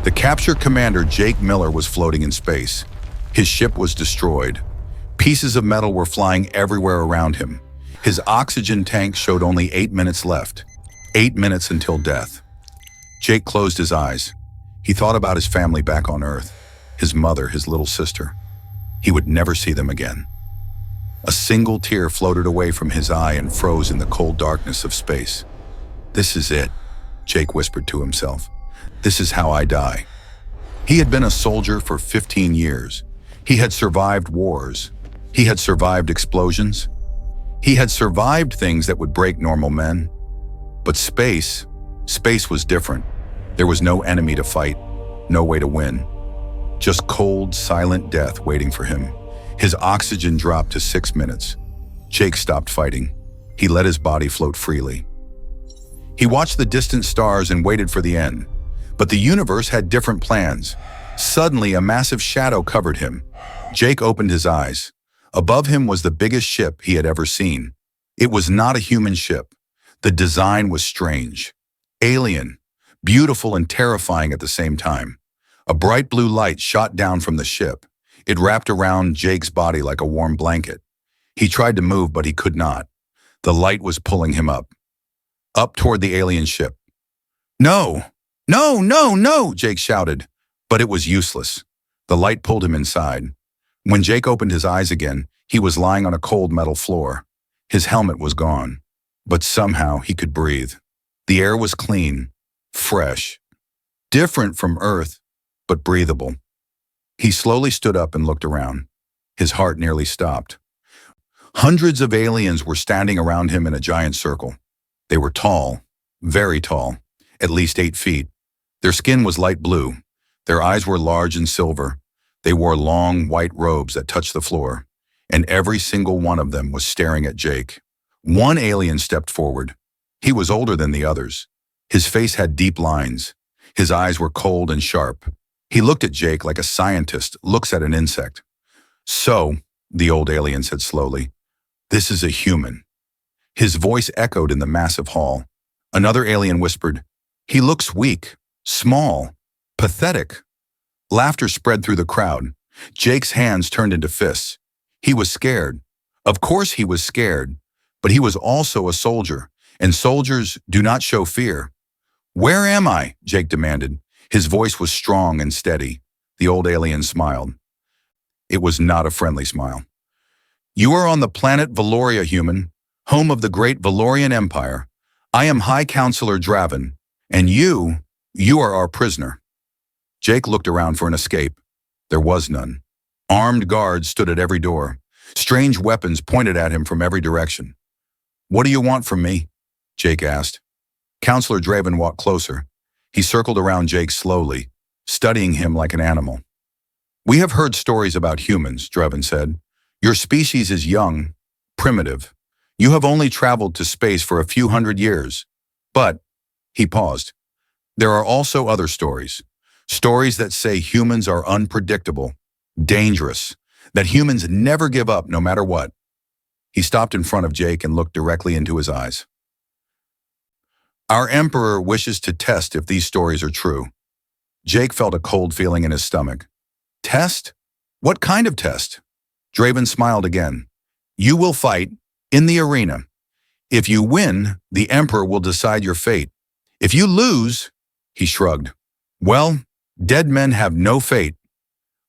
The capture commander, Jake Miller, was floating in space. His ship was destroyed. Pieces of metal were flying everywhere around him. His oxygen tank showed only 8 minutes left. 8 minutes until death. Jake closed his eyes. He thought about his family back on Earth, his mother, his little sister. He would never see them again. A single tear floated away from his eye and froze in the cold darkness of space. "This is it," Jake whispered to himself. "This is how I die." He had been a soldier for 15 years. He had survived wars. He had survived explosions. He had survived things that would break normal men. But space was different. There was no enemy to fight, no way to win. Just cold, silent death waiting for him. His oxygen dropped to 6 minutes. Jake stopped fighting. He let his body float freely. He watched the distant stars and waited for the end. But the universe had different plans. Suddenly, a massive shadow covered him. Jake opened his eyes. Above him was the biggest ship he had ever seen. It was not a human ship. The design was strange. Alien, beautiful and terrifying at the same time. A bright blue light shot down from the ship. It wrapped around Jake's body like a warm blanket. He tried to move, but he could not. The light was pulling him up toward the alien ship. "No! No, no, no!" Jake shouted, but it was useless. The light pulled him inside. When Jake opened his eyes again, he was lying on a cold metal floor. His helmet was gone, but somehow he could breathe. The air was clean, fresh, different from Earth, but breathable. He slowly stood up and looked around. His heart nearly stopped. Hundreds of aliens were standing around him in a giant circle. They were tall, very tall, at least 8 feet. Their skin was light blue. Their eyes were large and silver. They wore long, white robes that touched the floor, and every single one of them was staring at Jake. One alien stepped forward. He was older than the others. His face had deep lines. His eyes were cold and sharp. He looked at Jake like a scientist looks at an insect. "So," the old alien said slowly, "this is a human." His voice echoed in the massive hall. Another alien whispered, "He looks weak, small, pathetic." Laughter spread through the crowd. Jake's hands turned into fists. He was scared. Of course he was scared, but he was also a soldier, and soldiers do not show fear. "Where am I?" Jake demanded. His voice was strong and steady. The old alien smiled. It was not a friendly smile. "You are on the planet Veloria, human, home of the great Velorian Empire. I am High Counselor Draven, and you are our prisoner." Jake looked around for an escape. There was none. Armed guards stood at every door. Strange weapons pointed at him from every direction. "What do you want from me?" Jake asked. Counselor Draven walked closer. He circled around Jake slowly, studying him like an animal. "We have heard stories about humans," Draven said. "Your species is young, primitive. You have only traveled to space for a few hundred years. But," he paused, "there are also other stories. Stories that say humans are unpredictable, dangerous, that humans never give up no matter what." He stopped in front of Jake and looked directly into his eyes. "Our Emperor wishes to test if these stories are true." Jake felt a cold feeling in his stomach. "Test? What kind of test?" Draven smiled again. "You will fight in the arena. If you win, the Emperor will decide your fate. If you lose," he shrugged, "well, dead men have no fate."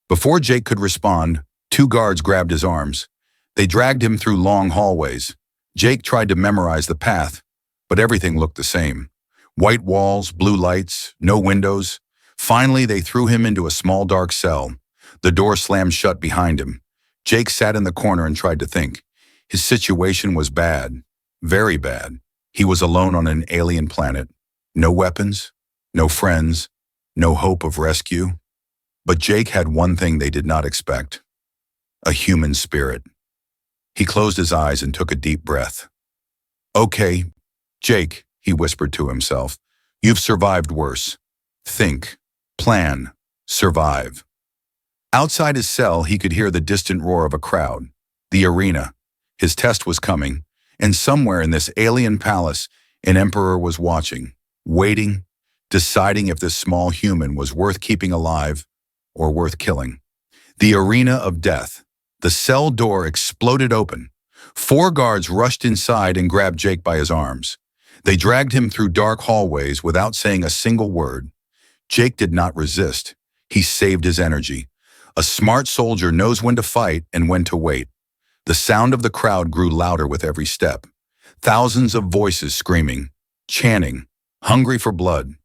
Before Jake could respond, 2 guards grabbed his arms. They dragged him through long hallways. Jake tried to memorize the path, but everything looked the same. White walls, blue lights, no windows. Finally, they threw him into a small dark cell. The door slammed shut behind him. Jake sat in the corner and tried to think. His situation was bad, very bad. He was alone on an alien planet. No weapons, no friends, no hope of rescue. But Jake had one thing they did not expect: a human spirit. He closed his eyes and took a deep breath. "Okay, Jake," he whispered to himself, "you've survived worse. Think, plan, survive." Outside his cell, he could hear the distant roar of a crowd. The arena. His test was coming, and somewhere in this alien palace, an emperor was watching, waiting, deciding if this small human was worth keeping alive or worth killing. The arena of death. The cell door exploded open. 4 guards rushed inside and grabbed Jake by his arms. They dragged him through dark hallways without saying a single word. Jake did not resist. He saved his energy. A smart soldier knows when to fight and when to wait. The sound of the crowd grew louder with every step. Thousands of voices screaming, chanting, hungry for blood.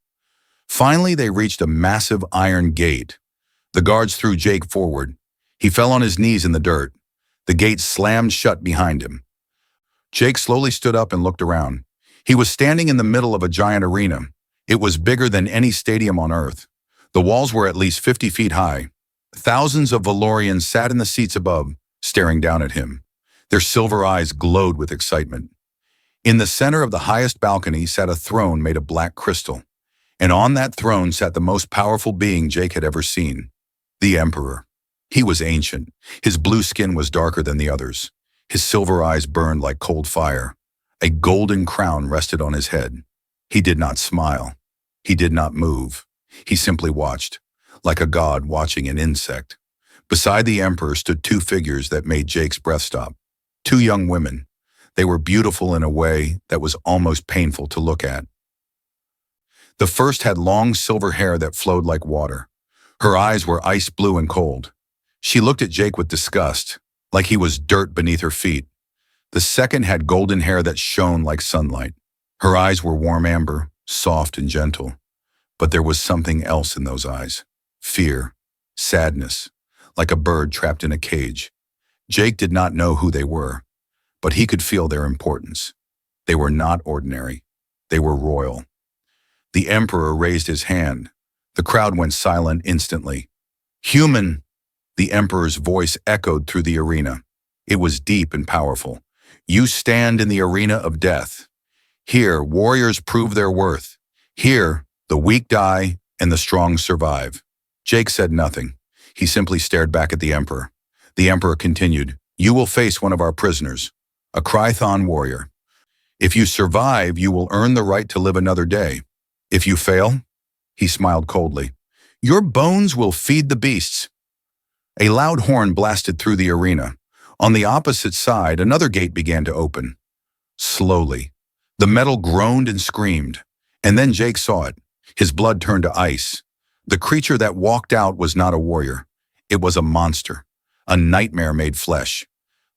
Finally, they reached a massive iron gate. The guards threw Jake forward. He fell on his knees in the dirt. The gate slammed shut behind him. Jake slowly stood up and looked around. He was standing in the middle of a giant arena. It was bigger than any stadium on Earth. The walls were at least 50 feet high. Thousands of Velorians sat in the seats above, staring down at him. Their silver eyes glowed with excitement. In the center of the highest balcony sat a throne made of black crystal. And on that throne sat the most powerful being Jake had ever seen, the Emperor. He was ancient. His blue skin was darker than the others. His silver eyes burned like cold fire. A golden crown rested on his head. He did not smile. He did not move. He simply watched, like a god watching an insect. Beside the Emperor stood 2 figures that made Jake's breath stop. 2 young women. They were beautiful in a way that was almost painful to look at. The first had long silver hair that flowed like water. Her eyes were ice blue and cold. She looked at Jake with disgust, like he was dirt beneath her feet. The second had golden hair that shone like sunlight. Her eyes were warm amber, soft and gentle. But there was something else in those eyes. Fear, sadness, like a bird trapped in a cage. Jake did not know who they were, but he could feel their importance. They were not ordinary. They were royal. The Emperor raised his hand. The crowd went silent instantly. "Human!" The Emperor's voice echoed through the arena. It was deep and powerful. "You stand in the arena of death. Here, warriors prove their worth. Here, the weak die and the strong survive." Jake said nothing. He simply stared back at the Emperor. The Emperor continued, "You will face one of our prisoners, a Chrython warrior. If you survive, you will earn the right to live another day. If you fail," he smiled coldly, "your bones will feed the beasts." A loud horn blasted through the arena. On the opposite side, another gate began to open. Slowly, the metal groaned and screamed, and then Jake saw it. His blood turned to ice. The creature that walked out was not a warrior. It was a monster, a nightmare made flesh.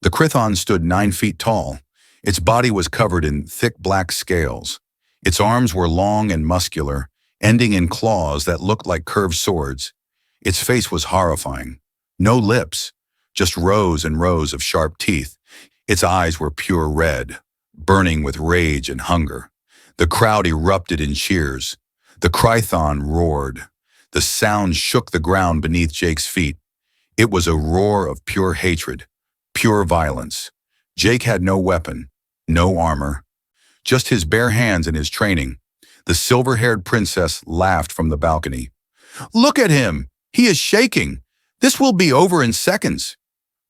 The Chrython stood 9 feet tall. Its body was covered in thick black scales. Its arms were long and muscular, ending in claws that looked like curved swords. Its face was horrifying. No lips, just rows and rows of sharp teeth. Its eyes were pure red, burning with rage and hunger. The crowd erupted in cheers. The Chrython roared. The sound shook the ground beneath Jake's feet. It was a roar of pure hatred, pure violence. Jake had no weapon, no armor, just his bare hands and his training. The silver-haired princess laughed from the balcony. "Look at him! He is shaking! This will be over in seconds."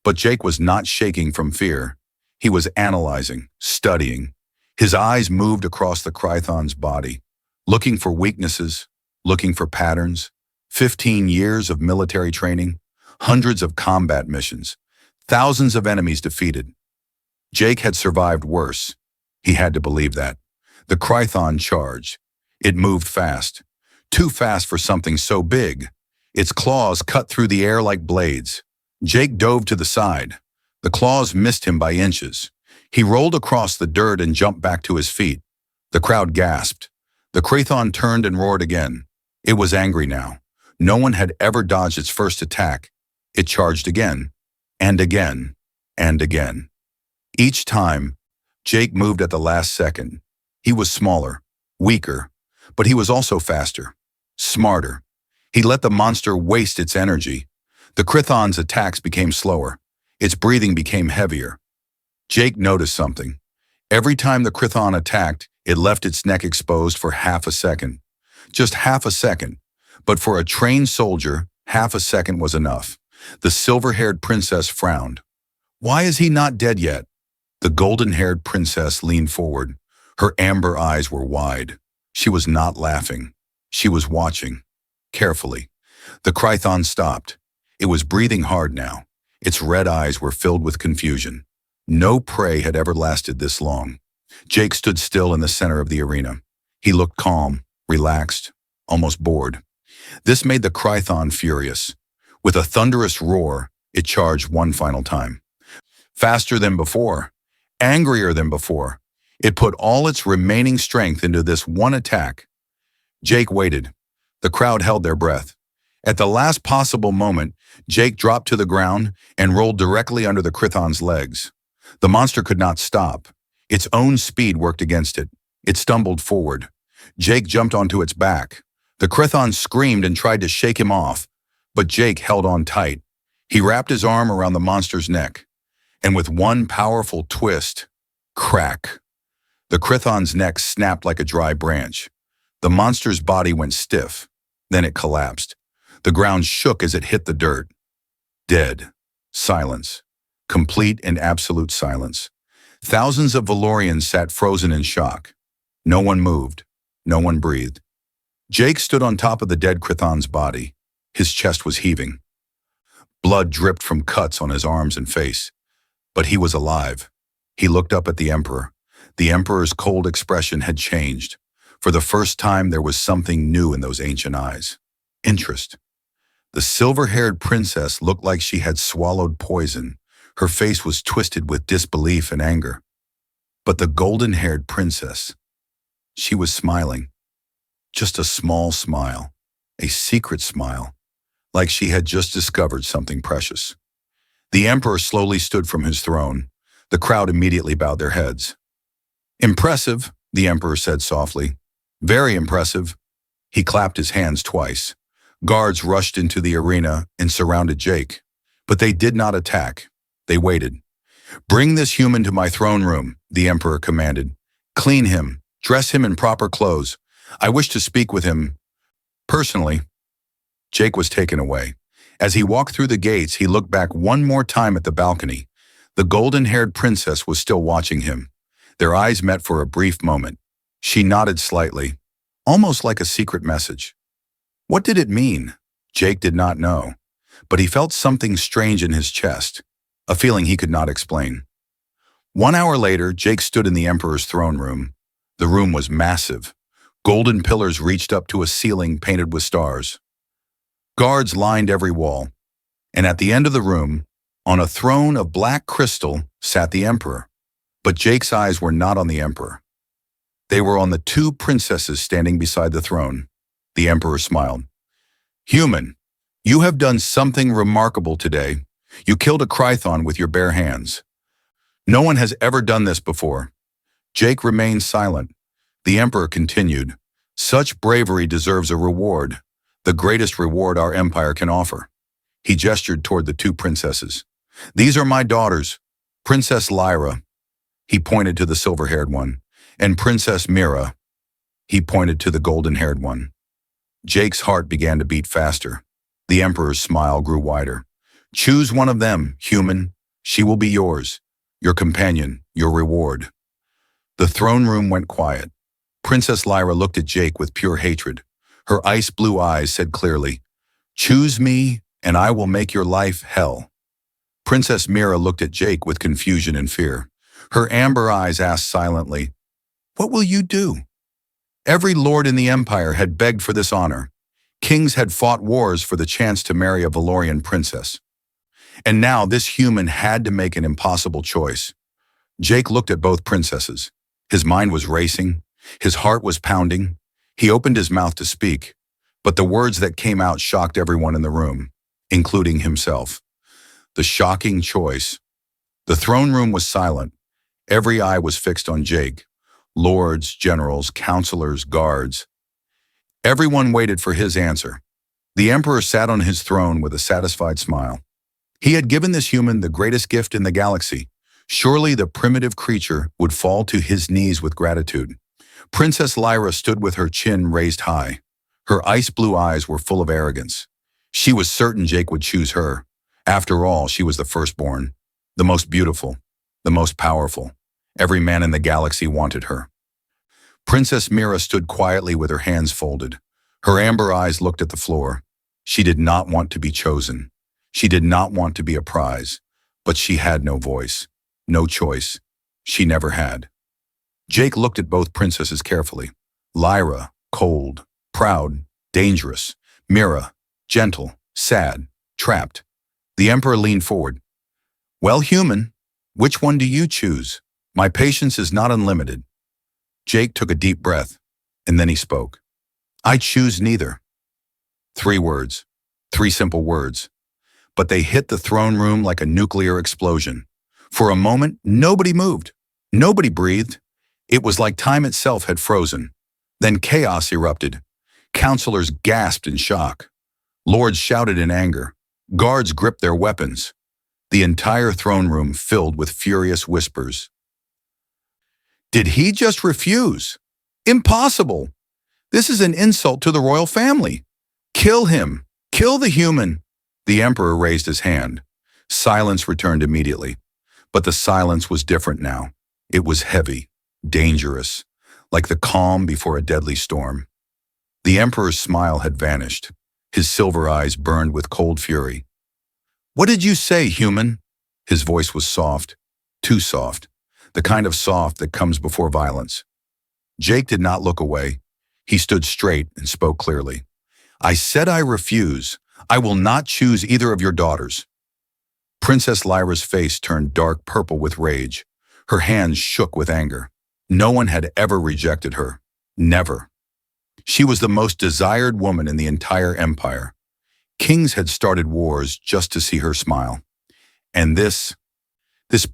But Jake was not shaking from fear. He was analyzing, studying. His eyes moved across the Chrython's body, looking for weaknesses, looking for patterns. 15 years of military training, hundreds of combat missions, thousands of enemies defeated. Jake had survived worse. He had to believe that. The Chrython charged. It moved fast. Too fast for something so big. Its claws cut through the air like blades. Jake dove to the side. The claws missed him by inches. He rolled across the dirt and jumped back to his feet. The crowd gasped. The Chrython turned and roared again. It was angry now. No one had ever dodged its first attack. It charged again, and again, and again. Each time, Jake moved at the last second. He was smaller, weaker, but he was also faster, smarter. He let the monster waste its energy. The Chrython's attacks became slower. Its breathing became heavier. Jake noticed something. Every time the Chrython attacked, it left its neck exposed for half a second. Just half a second. But for a trained soldier, half a second was enough. The silver-haired princess frowned. "Why is he not dead yet?" The golden-haired princess leaned forward. Her amber eyes were wide. She was not laughing. She was watching, carefully. The Chrython stopped. It was breathing hard now. Its red eyes were filled with confusion. No prey had ever lasted this long. Jake stood still in the center of the arena. He looked calm, relaxed, almost bored. This made the Chrython furious. With a thunderous roar, it charged one final time. Faster than before, angrier than before. It put all its remaining strength into this one attack. Jake waited. The crowd held their breath. At the last possible moment, Jake dropped to the ground and rolled directly under the Chrython's legs. The monster could not stop. Its own speed worked against it. It stumbled forward. Jake jumped onto its back. The Chrython screamed and tried to shake him off, but Jake held on tight. He wrapped his arm around the monster's neck, and with one powerful twist, crack. The Chrython's neck snapped like a dry branch. The monster's body went stiff. Then it collapsed. The ground shook as it hit the dirt. Dead. Silence. Complete and absolute silence. Thousands of Velorians sat frozen in shock. No one moved. No one breathed. Jake stood on top of the dead Chrython's body. His chest was heaving. Blood dripped from cuts on his arms and face. But he was alive. He looked up at the Emperor. The Emperor's cold expression had changed. For the first time, there was something new in those ancient eyes. Interest. The silver-haired princess looked like she had swallowed poison. Her face was twisted with disbelief and anger. But the golden-haired princess, she was smiling. Just a small smile, a secret smile, like she had just discovered something precious. The Emperor slowly stood from his throne. The crowd immediately bowed their heads. "Impressive," the Emperor said softly. "Very impressive." He clapped his hands twice. Guards rushed into the arena and surrounded Jake. But they did not attack. They waited. "Bring this human to my throne room," the Emperor commanded. "Clean him. Dress him in proper clothes. I wish to speak with him personally." Jake was taken away. As he walked through the gates, he looked back one more time at the balcony. The golden-haired princess was still watching him. Their eyes met for a brief moment. She nodded slightly, almost like a secret message. What did it mean? Jake did not know, but he felt something strange in his chest, a feeling he could not explain. 1 hour later, Jake stood in the Emperor's throne room. The room was massive. Golden pillars reached up to a ceiling painted with stars. Guards lined every wall, and at the end of the room, on a throne of black crystal, sat the Emperor. But Jake's eyes were not on the Emperor. They were on the two princesses standing beside the throne. The Emperor smiled. "Human, you have done something remarkable today. You killed a Chrython with your bare hands. No one has ever done this before." Jake remained silent. The Emperor continued, "Such bravery deserves a reward, the greatest reward our empire can offer." He gestured toward the two princesses. "These are my daughters, Princess Lyra," he pointed to the silver-haired one, "and Princess Mira," he pointed to the golden-haired one. Jake's heart began to beat faster. The Emperor's smile grew wider. "Choose one of them, human. She will be yours, your companion, your reward." The throne room went quiet. Princess Lyra looked at Jake with pure hatred. Her ice-blue eyes said clearly, "Choose me, and I will make your life hell." Princess Mira looked at Jake with confusion and fear. Her amber eyes asked silently, "What will you do?" Every lord in the empire had begged for this honor. Kings had fought wars for the chance to marry a Velorian princess. And now this human had to make an impossible choice. Jake looked at both princesses. His mind was racing. His heart was pounding. He opened his mouth to speak, but the words that came out shocked everyone in the room, including himself. The shocking choice. The throne room was silent. Every eye was fixed on Jake. Lords, generals, counselors, guards. Everyone waited for his answer. The Emperor sat on his throne with a satisfied smile. He had given this human the greatest gift in the galaxy. Surely the primitive creature would fall to his knees with gratitude. Princess Lyra stood with her chin raised high. Her ice-blue eyes were full of arrogance. She was certain Jake would choose her. After all, she was the firstborn, the most beautiful, the most powerful. Every man in the galaxy wanted her. Princess Mira stood quietly with her hands folded. Her amber eyes looked at the floor. She did not want to be chosen. She did not want to be a prize. But she had no voice, no choice. She never had. Jake looked at both princesses carefully. Lyra, cold, proud, dangerous. Mira, gentle, sad, trapped. The Emperor leaned forward. Well, human, which one do you choose? My patience is not unlimited. Jake took a deep breath, and then he spoke. I choose neither. 3 words, 3 simple words. But they hit the throne room like a nuclear explosion. For a moment, nobody moved. Nobody breathed. It was like time itself had frozen. Then chaos erupted. Counselors gasped in shock. Lords shouted in anger. Guards gripped their weapons. The entire throne room filled with furious whispers. Did he just refuse? Impossible! This is an insult to the royal family. Kill him! Kill the human! The Emperor raised his hand. Silence returned immediately. But the silence was different now. It was heavy, dangerous, like the calm before a deadly storm. The Emperor's smile had vanished. His silver eyes burned with cold fury. What did you say, human? His voice was soft, too soft, the kind of soft that comes before violence. Jake did not look away. He stood straight and spoke clearly. I said I refuse. I will not choose either of your daughters. Princess Lyra's face turned dark purple with rage. Her hands shook with anger. No one had ever rejected her. Never. She was the most desired woman in the entire empire. Kings had started wars just to see her smile. And this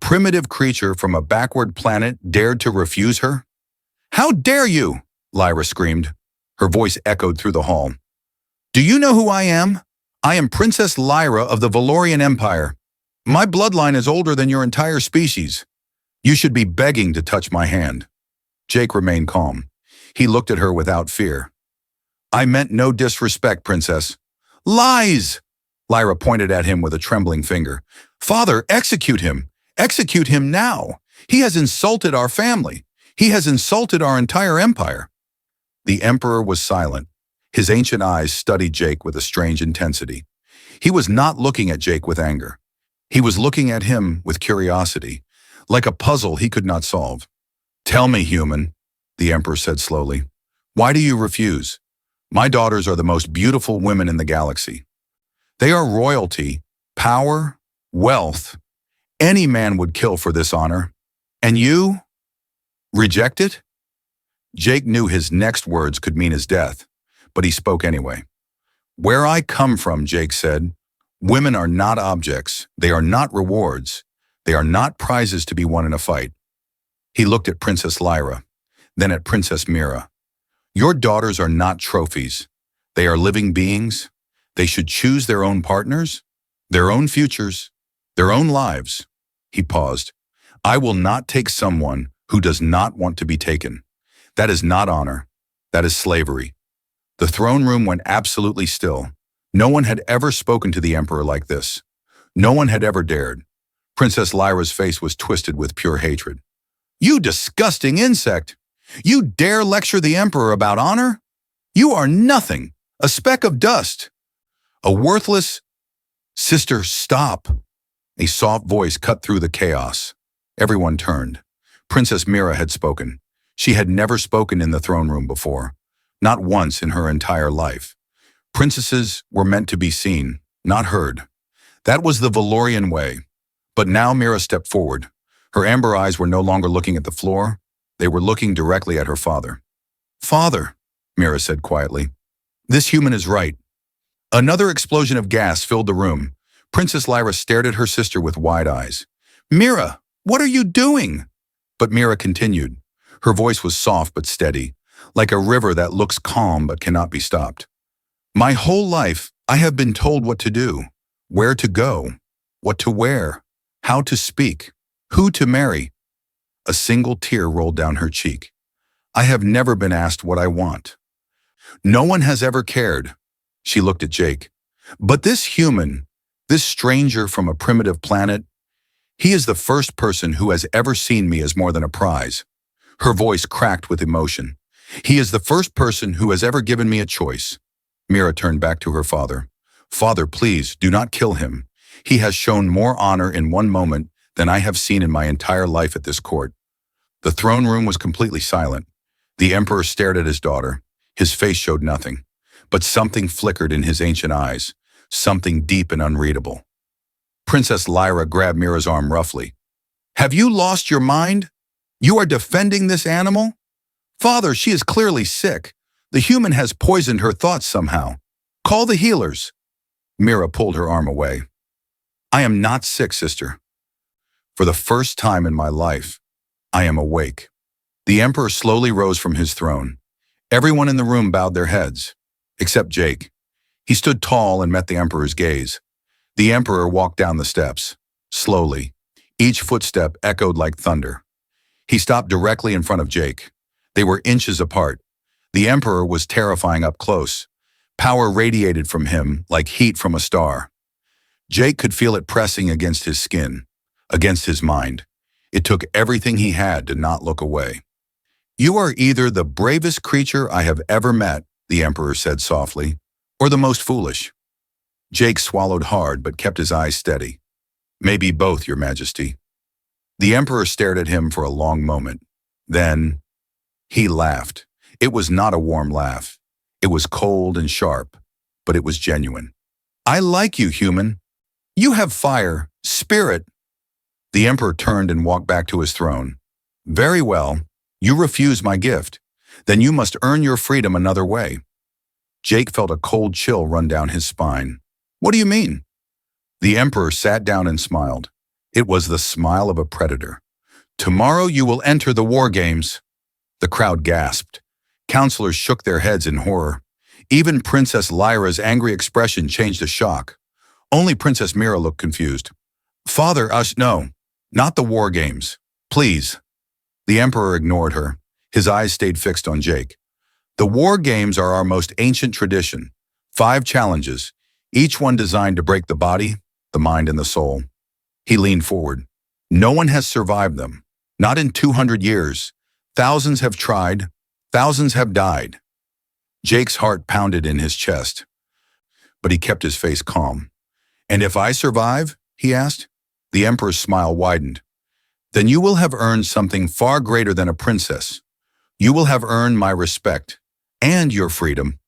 primitive creature from a backward planet dared to refuse her? How dare you? Lyra screamed. Her voice echoed through the hall. Do you know who I am? I am Princess Lyra of the Velorian Empire. My bloodline is older than your entire species. You should be begging to touch my hand. Jake remained calm. He looked at her without fear. I meant no disrespect, Princess. Lies! Lyra pointed at him with a trembling finger. Father, execute him. Execute him now. He has insulted our family. He has insulted our entire empire. The Emperor was silent. His ancient eyes studied Jake with a strange intensity. He was not looking at Jake with anger. He was looking at him with curiosity, like a puzzle he could not solve. Tell me, human, the Emperor said slowly. Why do you refuse? My daughters are the most beautiful women in the galaxy. They are royalty, power, wealth. Any man would kill for this honor. And you? Reject it? Jake knew his next words could mean his death, but he spoke anyway. Where I come from, Jake said, women are not objects. They are not rewards. They are not prizes to be won in a fight. He looked at Princess Lyra, then at Princess Mira. Your daughters are not trophies. They are living beings. They should choose their own partners, their own futures, their own lives. He paused. I will not take someone who does not want to be taken. That is not honor. That is slavery. The throne room went absolutely still. No one had ever spoken to the Emperor like this. No one had ever dared. Princess Lyra's face was twisted with pure hatred. You disgusting insect! You dare lecture the Emperor about honor? You are nothing, a speck of dust, a worthless... Sister, stop! A soft voice cut through the chaos. Everyone turned. Princess Mira had spoken. She had never spoken in the throne room before, not once in her entire life. Princesses were meant to be seen, not heard. That was the Velorian way. But now Mira stepped forward. Her amber eyes were no longer looking at the floor. They were looking directly at her father. Father, Mira said quietly, this human is right. Another explosion of gas filled the room. Princess Lyra stared at her sister with wide eyes. Mira, what are you doing? But Mira continued. Her voice was soft but steady, like a river that looks calm but cannot be stopped. My whole life, I have been told what to do, where to go, what to wear, how to speak, who to marry. A single tear rolled down her cheek. I have never been asked what I want. No one has ever cared. She looked at Jake. But this human, this stranger from a primitive planet, he is the first person who has ever seen me as more than a prize. Her voice cracked with emotion. He is the first person who has ever given me a choice. Mira turned back to her father. Father, please, do not kill him. He has shown more honor in one moment than I have seen in my entire life at this court. The throne room was completely silent. The emperor stared at his daughter. His face showed nothing, but something flickered in his ancient eyes, something deep and unreadable. Princess Lyra grabbed Mira's arm roughly. Have you lost your mind? You are defending this animal? Father, she is clearly sick. The human has poisoned her thoughts somehow. Call the healers. Mira pulled her arm away. I am not sick, sister. For the first time in my life, I am awake. The emperor slowly rose from his throne. Everyone in the room bowed their heads, except Jake. He stood tall and met the emperor's gaze. The emperor walked down the steps, slowly. Each footstep echoed like thunder. He stopped directly in front of Jake. They were inches apart. The emperor was terrifying up close. Power radiated from him like heat from a star. Jake could feel it pressing against his skin, against his mind. It took everything he had to not look away. You are either the bravest creature I have ever met, the emperor said softly, or the most foolish. Jake swallowed hard but kept his eyes steady. Maybe both, Your Majesty. The emperor stared at him for a long moment. Then he laughed. It was not a warm laugh. It was cold and sharp, but it was genuine. I like you, human. You have fire, spirit. The emperor turned and walked back to his throne. Very well. You refuse my gift. Then you must earn your freedom another way. Jake felt a cold chill run down his spine. What do you mean? The emperor sat down and smiled. It was the smile of a predator. Tomorrow you will enter the war games. The crowd gasped. Counselors shook their heads in horror. Even Princess Lyra's angry expression changed to shock. Only Princess Mira looked confused. Father, no, not the war games. Please. The emperor ignored her. His eyes stayed fixed on Jake. The war games are our most ancient tradition. 5 challenges, each one designed to break the body, the mind, and the soul. He leaned forward. No one has survived them. Not in 200 years. Thousands have tried. Thousands have died. Jake's heart pounded in his chest, but he kept his face calm. And if I survive? He asked. The emperor's smile widened. Then you will have earned something far greater than a princess. You will have earned my respect and your freedom.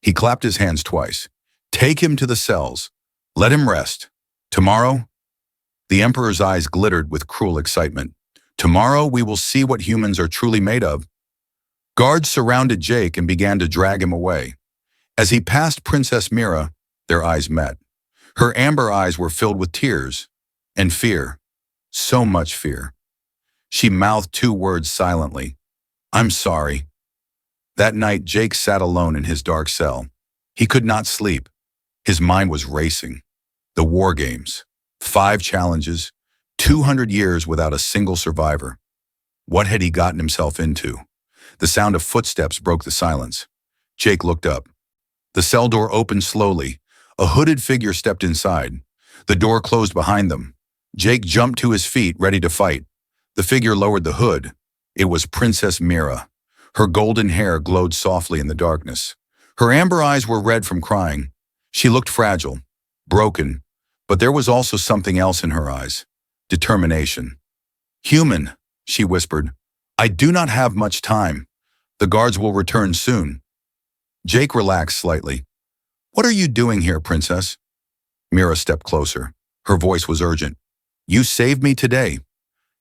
He clapped his hands twice. Take him to the cells. Let him rest. Tomorrow? The emperor's eyes glittered with cruel excitement. Tomorrow we will see what humans are truly made of. Guards surrounded Jake and began to drag him away. As he passed Princess Mira, their eyes met. Her amber eyes were filled with tears and fear. So much fear. She mouthed 2 words silently. I'm sorry. That night, Jake sat alone in his dark cell. He could not sleep. His mind was racing. The war games. 5 challenges. 200 years without a single survivor. What had he gotten himself into? The sound of footsteps broke the silence. Jake looked up. The cell door opened slowly. A hooded figure stepped inside. The door closed behind them. Jake jumped to his feet, ready to fight. The figure lowered the hood. It was Princess Mira. Her golden hair glowed softly in the darkness. Her amber eyes were red from crying. She looked fragile, broken, but there was also something else in her eyes. Determination. Human, she whispered. I do not have much time. The guards will return soon. Jake relaxed slightly. What are you doing here, Princess? Mira stepped closer. Her voice was urgent. You saved me today.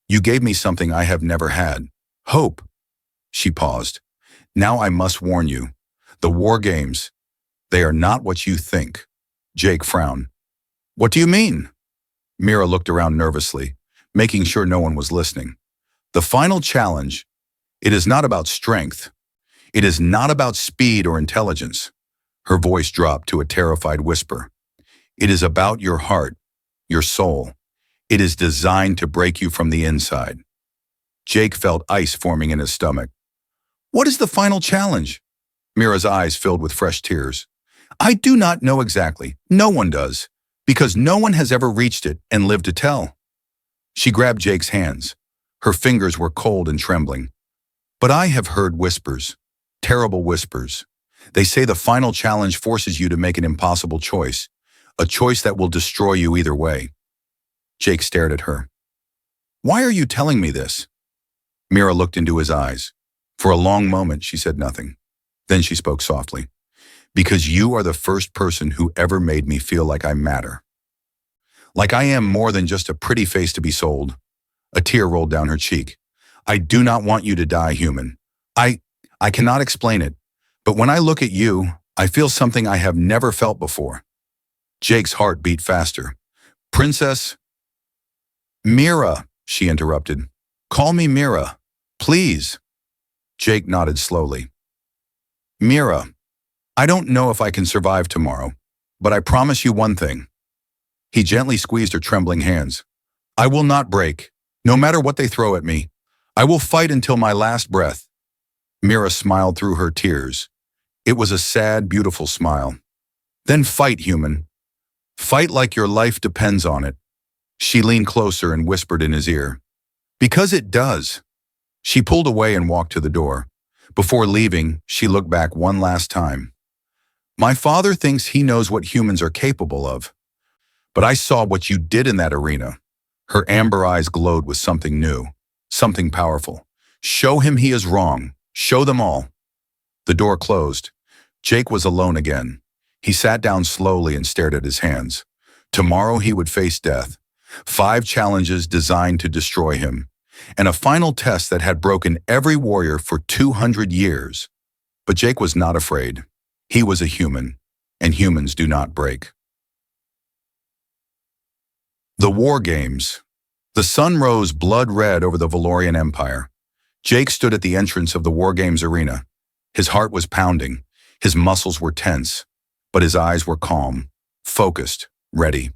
You gave me something I have never had. Hope. She paused. Now I must warn you. The war games, they are not what you think. Jake frowned. What do you mean? Mira looked around nervously, making sure no one was listening. The final challenge, it is not about strength. It is not about speed or intelligence. Her voice dropped to a terrified whisper. It is about your heart, your soul. It is designed to break you from the inside. Jake felt ice forming in his stomach. What is the final challenge? Mira's eyes filled with fresh tears. I do not know exactly. No one does, because no one has ever reached it and lived to tell. She grabbed Jake's hands. Her fingers were cold and trembling. But I have heard whispers. Terrible whispers. They say the final challenge forces you to make an impossible choice, a choice that will destroy you either way. Jake stared at her. Why are you telling me this? Mira looked into his eyes. For a long moment, she said nothing. Then she spoke softly. Because you are the first person who ever made me feel like I matter. Like I am more than just a pretty face to be sold. A tear rolled down her cheek. I do not want you to die, human. I cannot explain it, but when I look at you, I feel something I have never felt before. Jake's heart beat faster. Princess Mira, she interrupted. Call me Mira, please. Jake nodded slowly. Mira, I don't know if I can survive tomorrow, but I promise you one thing. He gently squeezed her trembling hands. I will not break, no matter what they throw at me. I will fight until my last breath. Mira smiled through her tears. It was a sad, beautiful smile. Then fight, human. Fight like your life depends on it. She leaned closer and whispered in his ear. Because it does. She pulled away and walked to the door. Before leaving, she looked back one last time. My father thinks he knows what humans are capable of. But I saw what you did in that arena. Her amber eyes glowed with something new, something powerful. Show him he is wrong. Show them all. The door closed. Jake was alone again. He sat down slowly and stared at his hands. Tomorrow he would face death. 5 challenges designed to destroy him. And a final test that had broken every warrior for 200 years. But Jake was not afraid. He was a human, and humans do not break. The War Games. The sun rose blood red over the Velorian Empire. Jake stood at the entrance of the War Games arena. His heart was pounding, his muscles were tense, but his eyes were calm, focused, ready.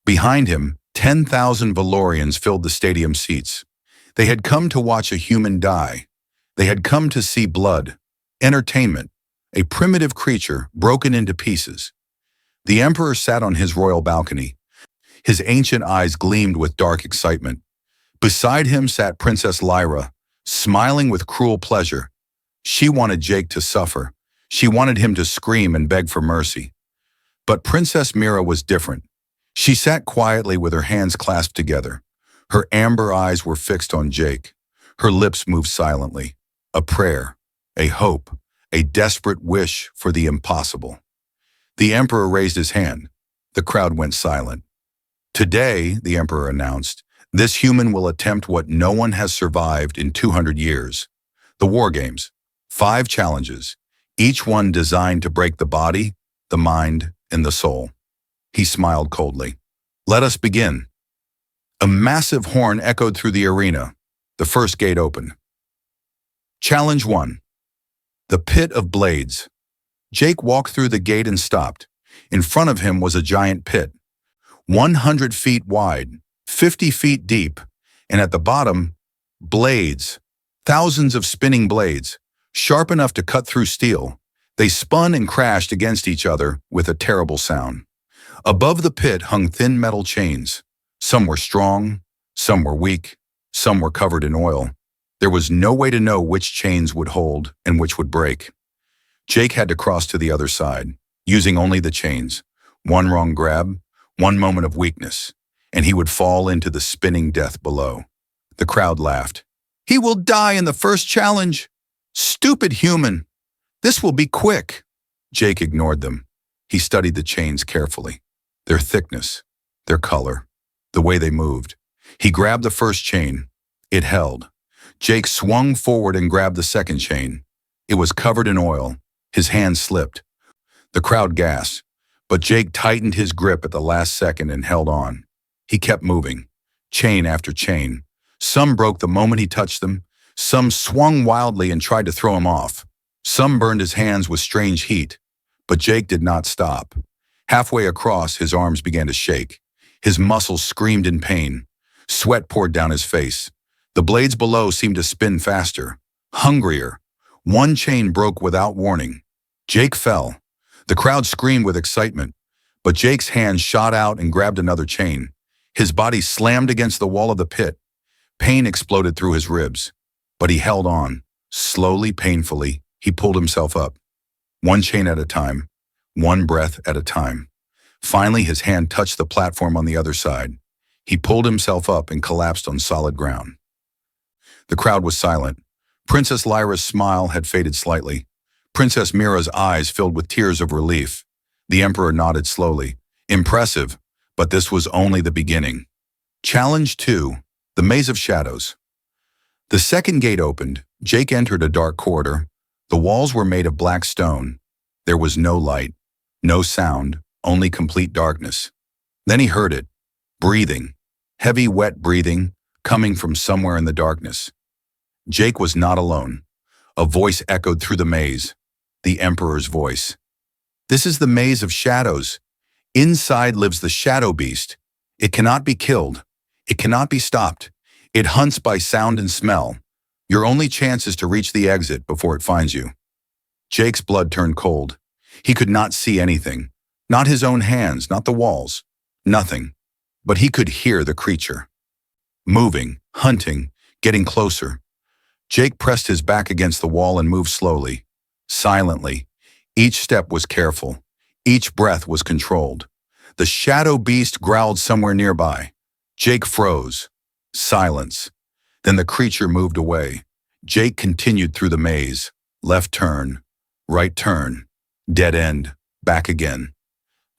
Behind him, 10,000 Velorians filled the stadium seats. They had come to watch a human die. They had come to see blood, entertainment, a primitive creature broken into pieces. The Emperor sat on his royal balcony. His ancient eyes gleamed with dark excitement. Beside him sat Princess Lyra, smiling with cruel pleasure. She wanted Jake to suffer. She wanted him to scream and beg for mercy. But Princess Mira was different. She sat quietly with her hands clasped together. Her amber eyes were fixed on Jake. Her lips moved silently. A prayer, a hope, a desperate wish for the impossible. The Emperor raised his hand. The crowd went silent. Today, the Emperor announced, this human will attempt what no one has survived in 200 years. The War Games. 5 challenges, each one designed to break the body, the mind, and the soul. He smiled coldly. Let us begin. A massive horn echoed through the arena. The first gate opened. Challenge 1. The Pit of Blades. Jake walked through the gate and stopped. In front of him was a giant pit, 100 feet wide, 50 feet deep, and at the bottom, blades, thousands of spinning blades, sharp enough to cut through steel. They spun and crashed against each other with a terrible sound. Above the pit hung thin metal chains. Some were strong, some were weak, some were covered in oil. There was no way to know which chains would hold and which would break. Jake had to cross to the other side, using only the chains. One wrong grab, one moment of weakness, and he would fall into the spinning death below. The crowd laughed. He will die in the first challenge. Stupid human. This will be quick. Jake ignored them. He studied the chains carefully. Their thickness, their color, the way they moved. He grabbed the first chain. It held. Jake swung forward and grabbed the second chain. It was covered in oil. His hand slipped. The crowd gasped, but Jake tightened his grip at the last second and held on. He kept moving, chain after chain. Some broke the moment he touched them. Some swung wildly and tried to throw him off. Some burned his hands with strange heat. But Jake did not stop. Halfway across, his arms began to shake. His muscles screamed in pain. Sweat poured down his face. The blades below seemed to spin faster, hungrier. One chain broke without warning. Jake fell. The crowd screamed with excitement, but Jake's hand shot out and grabbed another chain. His body slammed against the wall of the pit. Pain exploded through his ribs, but he held on, slowly, painfully. He pulled himself up, one chain at a time, one breath at a time. Finally, his hand touched the platform on the other side. He pulled himself up and collapsed on solid ground. The crowd was silent. Princess Lyra's smile had faded slightly. Princess Mira's eyes filled with tears of relief. The Emperor nodded slowly. Impressive, but this was only the beginning. Challenge 2, the Maze of Shadows. The second gate opened. Jake entered a dark corridor. The walls were made of black stone. There was no light, no sound, only complete darkness. Then he heard it, breathing, heavy, wet breathing, coming from somewhere in the darkness. Jake was not alone. A voice echoed through the maze, the Emperor's voice. This is the Maze of Shadows. Inside lives the Shadow Beast. It cannot be killed. It cannot be stopped. It hunts by sound and smell. Your only chance is to reach the exit before it finds you. Jake's blood turned cold. He could not see anything. Not his own hands, not the walls. Nothing. But he could hear the creature. Moving, hunting, getting closer. Jake pressed his back against the wall and moved slowly, silently. Each step was careful. Each breath was controlled. The Shadow Beast growled somewhere nearby. Jake froze. Silence. Then the creature moved away. Jake continued through the maze. Left turn, right turn, dead end, back again.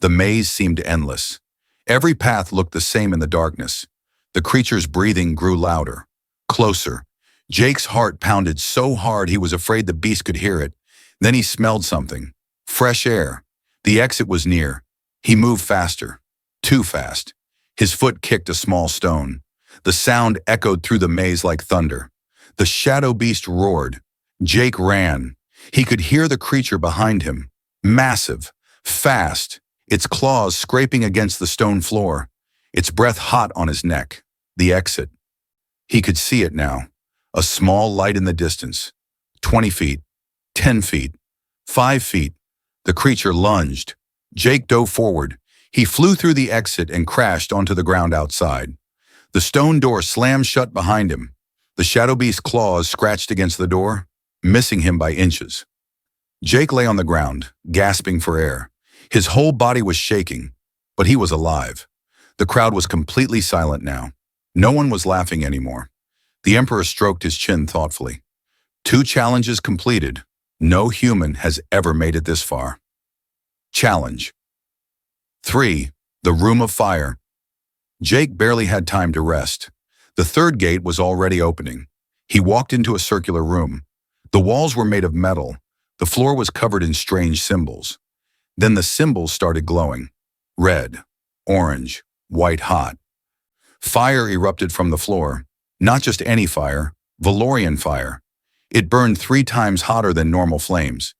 The maze seemed endless. Every path looked the same in the darkness. The creature's breathing grew louder, closer. Jake's heart pounded so hard he was afraid the beast could hear it. Then he smelled something. Fresh air. The exit was near. He moved faster. Too fast. His foot kicked a small stone. The sound echoed through the maze like thunder. The Shadow Beast roared. Jake ran. He could hear the creature behind him. Massive. Fast. Its claws scraping against the stone floor. Its breath hot on his neck. The exit. He could see it now. A small light in the distance. 20 feet. 10 feet. 5 feet. The creature lunged. Jake dove forward. He flew through the exit and crashed onto the ground outside. The stone door slammed shut behind him. The Shadow Beast's claws scratched against the door, missing him by inches. Jake lay on the ground, gasping for air. His whole body was shaking, but he was alive. The crowd was completely silent now. No one was laughing anymore. The Emperor stroked his chin thoughtfully. 2 challenges completed. No human has ever made it this far. Challenge 3. The Room of Fire. Jake barely had time to rest. The third gate was already opening. He walked into a circular room. The walls were made of metal. The floor was covered in strange symbols. Then the symbols started glowing. Red, orange, white hot. Fire erupted from the floor. Not just any fire, Velorian fire. It burned 3 times hotter than normal flames.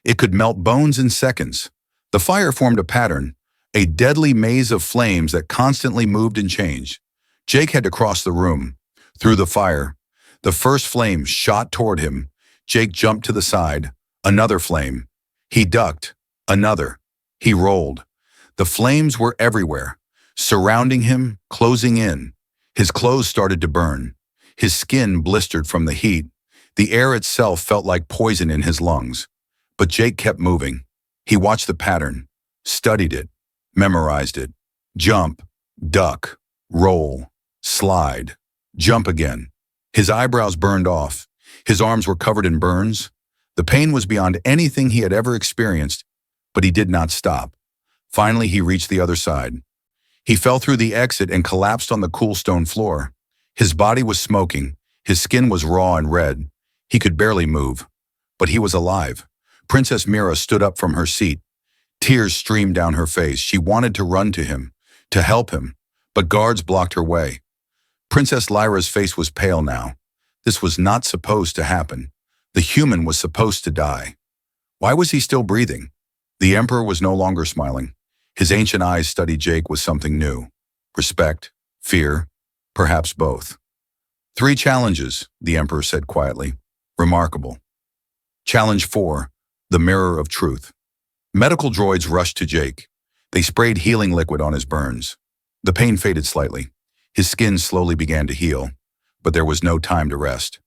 It could melt bones in seconds. The fire formed a pattern, a deadly maze of flames that constantly moved and changed. Jake had to cross the room. Through the fire. The first flame shot toward him. Jake jumped to the side. Another flame. He ducked. Another. He rolled. The flames were everywhere, surrounding him, closing in. His clothes started to burn. His skin blistered from the heat. The air itself felt like poison in his lungs. But Jake kept moving. He watched the pattern, studied it, memorized it. Jump, duck, roll, slide, jump again. His eyebrows burned off. His arms were covered in burns. The pain was beyond anything he had ever experienced, but he did not stop. Finally, he reached the other side. He fell through the exit and collapsed on the cool stone floor. His body was smoking. His skin was raw and red. He could barely move, but he was alive. Princess Mira stood up from her seat. Tears streamed down her face. She wanted to run to him, to help him, but guards blocked her way. Princess Lyra's face was pale now. This was not supposed to happen. The human was supposed to die. Why was he still breathing? The Emperor was no longer smiling. His ancient eyes studied Jake with something new. Respect, fear, perhaps both. 3 challenges, the Emperor said quietly. Remarkable. Challenge 4, the Mirror of Truth. Medical droids rushed to Jake. They sprayed healing liquid on his burns. The pain faded slightly. His skin slowly began to heal, but there was no time to rest.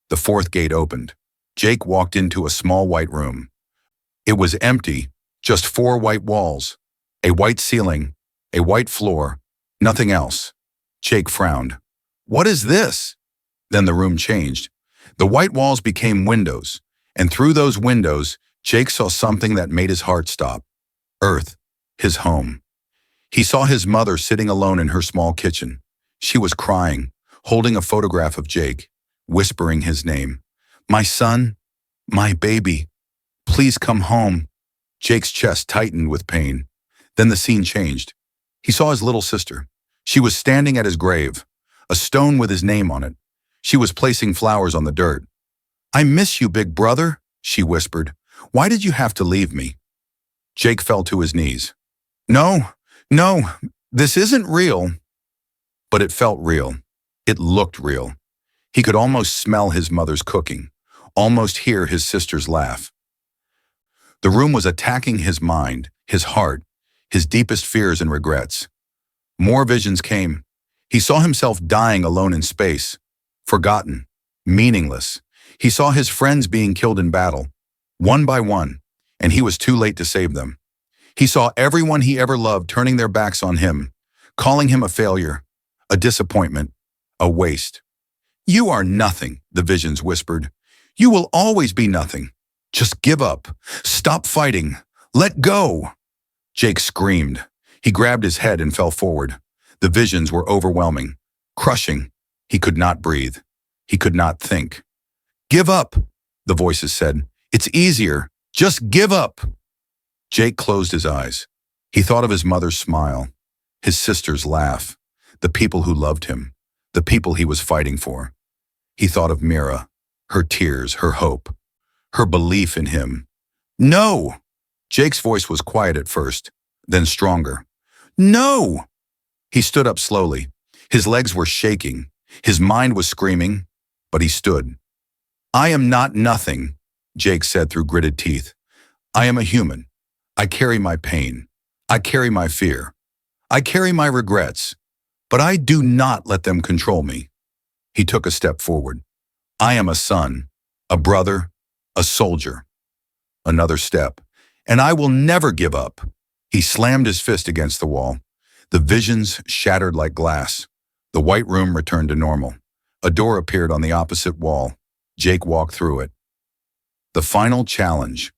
The 4th gate opened. Jake walked into a small white room. It was empty, just four white walls, a white ceiling, a white floor, nothing else. Jake frowned. What is this? Then the room changed. The white walls became windows, and through those windows, Jake saw something that made his heart stop. Earth, his home. He saw his mother sitting alone in her small kitchen. She was crying, holding a photograph of Jake, whispering his name. My son, my baby, please come home. Jake's chest tightened with pain. Then the scene changed. He saw his little sister. She was standing at his grave, a stone with his name on it. She was placing flowers on the dirt. I miss you, big brother, she whispered. Why did you have to leave me? Jake fell to his knees. No, this isn't real. But it felt real. It looked real. He could almost smell his mother's cooking, almost hear his sister's laugh. The room was attacking his mind, his heart, his deepest fears and regrets. More visions came. He saw himself dying alone in space, forgotten, meaningless. He saw his friends being killed in battle, one by one, and he was too late to save them. He saw everyone he ever loved turning their backs on him, calling him a failure, a disappointment, a waste. You are nothing, the visions whispered. You will always be nothing. Just give up. Stop fighting. Let go. Jake screamed. He grabbed his head and fell forward. The visions were overwhelming, crushing. He could not breathe. He could not think. Give up, the voices said. It's easier. Just give up. Jake closed his eyes. He thought of his mother's smile, his sister's laugh, the people who loved him, the people he was fighting for. He thought of Mira, her tears, her hope, her belief in him. No! Jake's voice was quiet at first, then stronger. No! He stood up slowly. His legs were shaking. His mind was screaming, but he stood. I am not nothing, Jake said through gritted teeth. I am a human. I carry my pain. I carry my fear. I carry my regrets, but I do not let them control me. He took a step forward. I am a son, a brother, a soldier. Another step, and I will never give up. He slammed his fist against the wall. The visions shattered like glass. The white room returned to normal. A door appeared on the opposite wall. Jake walked through it. The final challenge.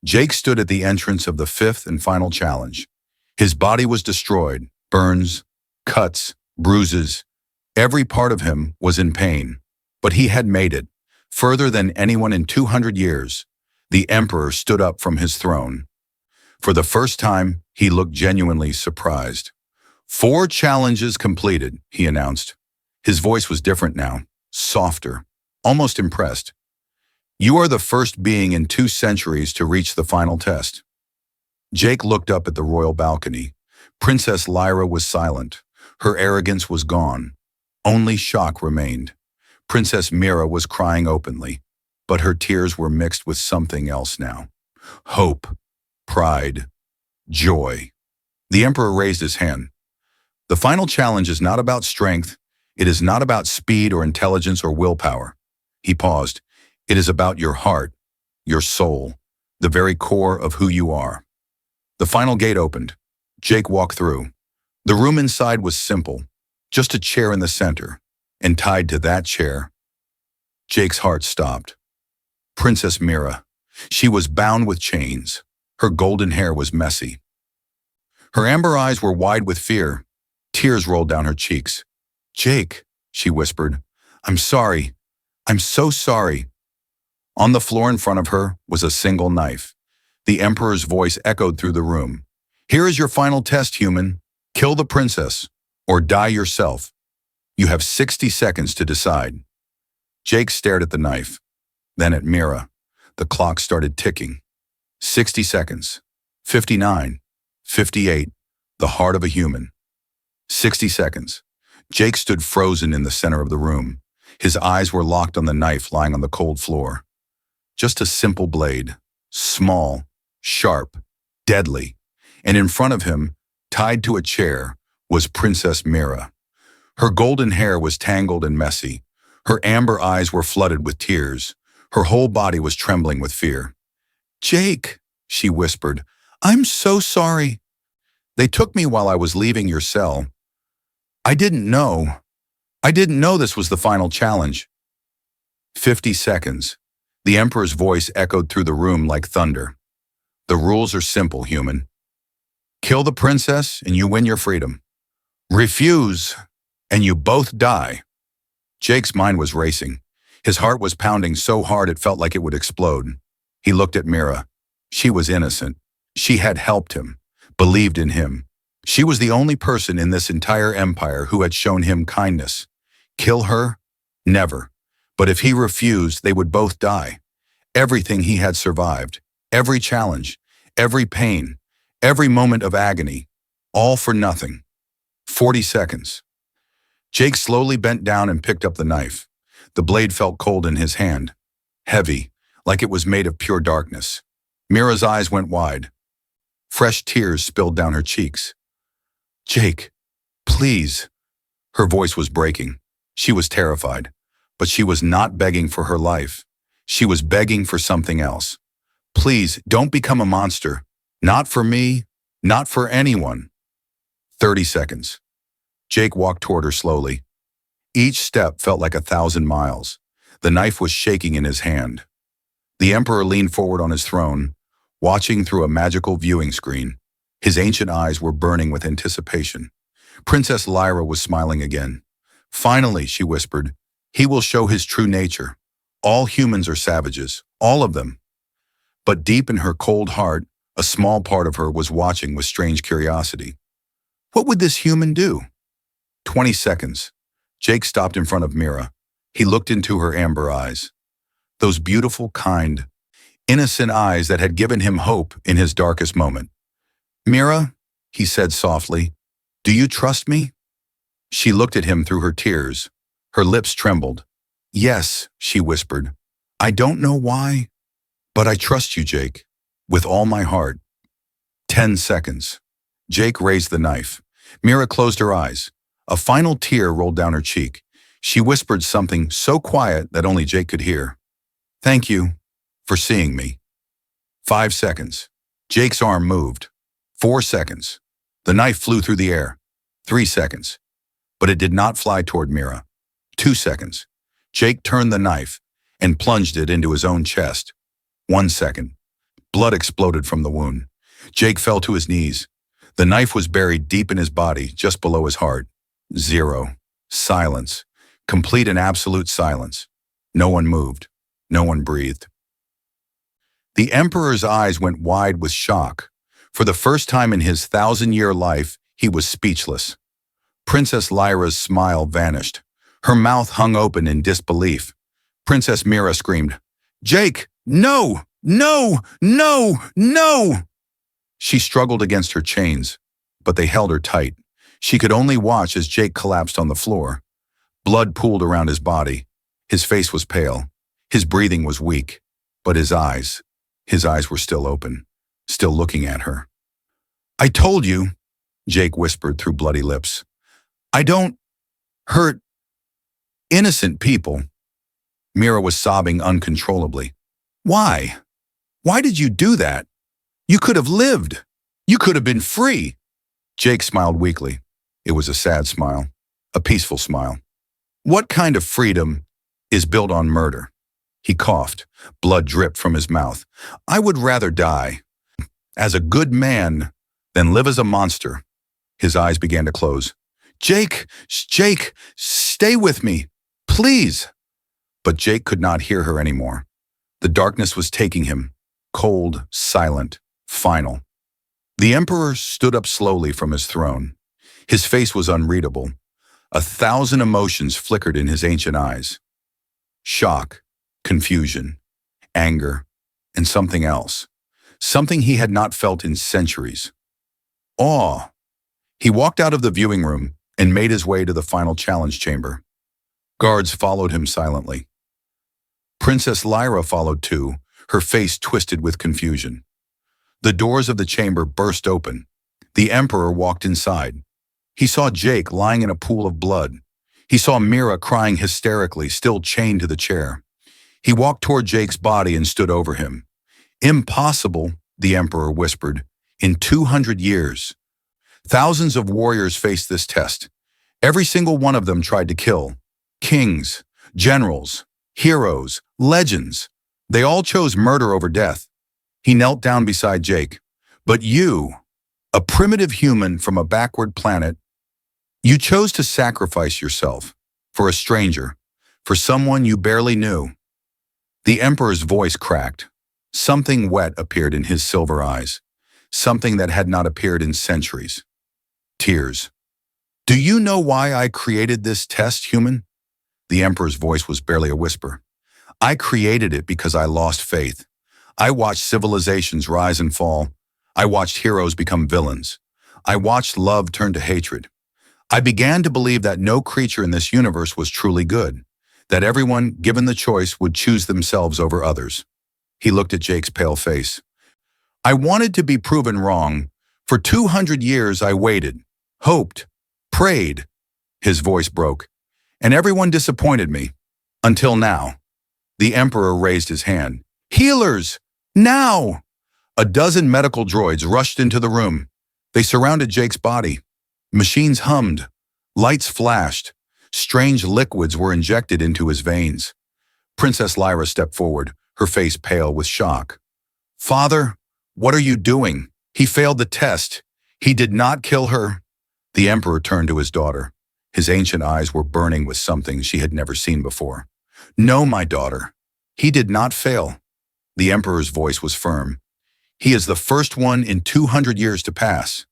Jake stood at the entrance of the fifth and final challenge. His body was destroyed, burns, cuts, bruises. Every part of him was in pain. But he had made it, further than anyone in 200 years. The emperor stood up from his throne. For the first time, he looked genuinely surprised. 4 challenges completed, he announced. His voice was different now, softer, almost impressed. You are the first being in 2 centuries to reach the final test. Jake looked up at the royal balcony. Princess Lyra was silent. Her arrogance was gone. Only shock remained. Princess Mira was crying openly, but her tears were mixed with something else now. Hope, pride, joy. The emperor raised his hand. The final challenge is not about strength. It is not about speed or intelligence or willpower. He paused. It is about your heart, your soul, the very core of who you are. The final gate opened. Jake walked through. The room inside was simple, just a chair in the center, and tied to that chair, Jake's heart stopped. Princess Mira. She was bound with chains. Her golden hair was messy. Her amber eyes were wide with fear. Tears rolled down her cheeks. Jake, she whispered, I'm sorry. I'm so sorry. On the floor in front of her was a single knife. The emperor's voice echoed through the room. Here is your final test, human. Kill the princess, or die yourself. You have 60 seconds to decide. Jake stared at the knife, then at Mira. The clock started ticking. 60 seconds. 59. 58. The heart of a human. 60 seconds. Jake stood frozen in the center of the room. His eyes were locked on the knife lying on the cold floor. Just a simple blade. Small, sharp, deadly. And in front of him, tied to a chair, was Princess Mira. Her golden hair was tangled and messy. Her amber eyes were flooded with tears. Her whole body was trembling with fear. "Jake," she whispered, "I'm so sorry. They took me while I was leaving your cell. I didn't know. I didn't know this was the final challenge." 50 seconds. The Emperor's voice echoed through the room like thunder. "The rules are simple, human. Kill the princess and you win your freedom. Refuse and you both die." Jake's mind was racing. His heart was pounding so hard it felt like it would explode. He looked at Mira. She was innocent. She had helped him, believed in him. She was the only person in this entire empire who had shown him kindness. Kill her? Never. But if he refused, they would both die. Everything he had survived, every challenge, every pain, every moment of agony, all for nothing. 40 seconds. Jake slowly bent down and picked up the knife. The blade felt cold in his hand, heavy, like it was made of pure darkness. Mira's eyes went wide. Fresh tears spilled down her cheeks. "Jake, please." Her voice was breaking. She was terrified, but she was not begging for her life. She was begging for something else. "Please, don't become a monster. Not for me, not for anyone." 30 seconds. Jake walked toward her slowly. Each step felt like 1,000 miles. The knife was shaking in his hand. The Emperor leaned forward on his throne, watching through a magical viewing screen. His ancient eyes were burning with anticipation. Princess Lyra was smiling again. "Finally," she whispered, "he will show his true nature. All humans are savages, all of them." But deep in her cold heart, a small part of her was watching with strange curiosity. What would this human do? 20 seconds. Jake stopped in front of Mira. He looked into her amber eyes. Those beautiful, kind, innocent eyes that had given him hope in his darkest moment. "Mira," he said softly, "do you trust me?" She looked at him through her tears. Her lips trembled. "Yes," she whispered. "I don't know why, but I trust you, Jake, with all my heart." 10 seconds. Jake raised the knife. Mira closed her eyes. A final tear rolled down her cheek. She whispered something so quiet that only Jake could hear. "Thank you for seeing me." 5 seconds. Jake's arm moved. 4 seconds. The knife flew through the air. 3 seconds. But it did not fly toward Mira. 2 seconds. Jake turned the knife and plunged it into his own chest. 1 second. Blood exploded from the wound. Jake fell to his knees. The knife was buried deep in his body, just below his heart. 0. Silence. Complete and absolute silence. No one moved. No one breathed. The Emperor's eyes went wide with shock. For the first time in his 1,000-year life, he was speechless. Princess Lyra's smile vanished. Her mouth hung open in disbelief. Princess Mira screamed, "Jake, no! No! No! No!" She struggled against her chains, but they held her tight. She could only watch as Jake collapsed on the floor. Blood pooled around his body. His face was pale. His breathing was weak. But his eyes were still open, still looking at her. "I told you," Jake whispered through bloody lips. "I don't hurt innocent people." Mira was sobbing uncontrollably. "Why? Why did you do that? You could have lived. You could have been free." Jake smiled weakly. It was a sad smile, a peaceful smile. "What kind of freedom is built on murder?" He coughed. Blood dripped from his mouth. "I would rather die as a good man than live as a monster." His eyes began to close. Jake, stay with me, please." But Jake could not hear her anymore. The darkness was taking him, cold, silent, final. The Emperor stood up slowly from his throne. His face was unreadable. 1,000 emotions flickered in his ancient eyes. Shock, confusion, anger, and something else. Something he had not felt in centuries. Awe. He walked out of the viewing room and made his way to the final challenge chamber. Guards followed him silently. Princess Lyra followed too, her face twisted with confusion. The doors of the chamber burst open. The Emperor walked inside. He saw Jake lying in a pool of blood. He saw Mira crying hysterically, still chained to the chair. He walked toward Jake's body and stood over him. Impossible, the Emperor whispered. In 200 years. Thousands of warriors faced this test. Every single one of them tried to kill. Kings, generals, heroes, legends. They all chose murder over death. He knelt down beside Jake. But you, a primitive human from a backward planet, you chose to sacrifice yourself for a stranger, for someone you barely knew. The Emperor's voice cracked. Something wet appeared in his silver eyes, something that had not appeared in centuries. Tears. Do you know why I created this test, human? The Emperor's voice was barely a whisper. I created it because I lost faith. I watched civilizations rise and fall. I watched heroes become villains. I watched love turn to hatred. I began to believe that no creature in this universe was truly good, that everyone, given the choice, would choose themselves over others. He looked at Jake's pale face. I wanted to be proven wrong. For 200 years I waited, hoped, prayed. His voice broke. And everyone disappointed me. Until now. The Emperor raised his hand. Healers! Now! A dozen medical droids rushed into the room. They surrounded Jake's body. Machines hummed. Lights flashed. Strange liquids were injected into his veins. Princess Lyra stepped forward, her face pale with shock. Father, what are you doing? He failed the test. He did not kill her. The Emperor turned to his daughter. His ancient eyes were burning with something she had never seen before. No, my daughter. He did not fail. The Emperor's voice was firm. He is the first one in 200 years to pass.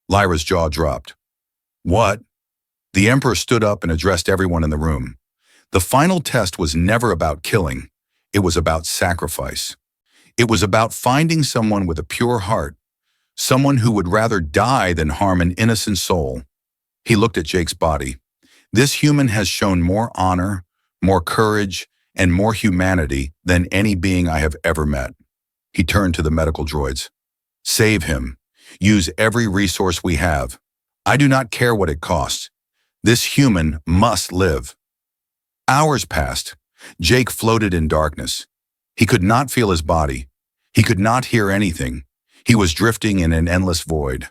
Lyra's jaw dropped. What? The Emperor stood up and addressed everyone in the room. The final test was never about killing. It was about sacrifice. It was about finding someone with a pure heart, someone who would rather die than harm an innocent soul. He looked at Jake's body. This human has shown more honor, more courage, and more humanity than any being I have ever met. He turned to the medical droids. Save him. Use every resource we have. I do not care what it costs. This human must live. Hours passed. Jake floated in darkness. He could not feel his body. He could not hear anything. He was drifting in an endless void.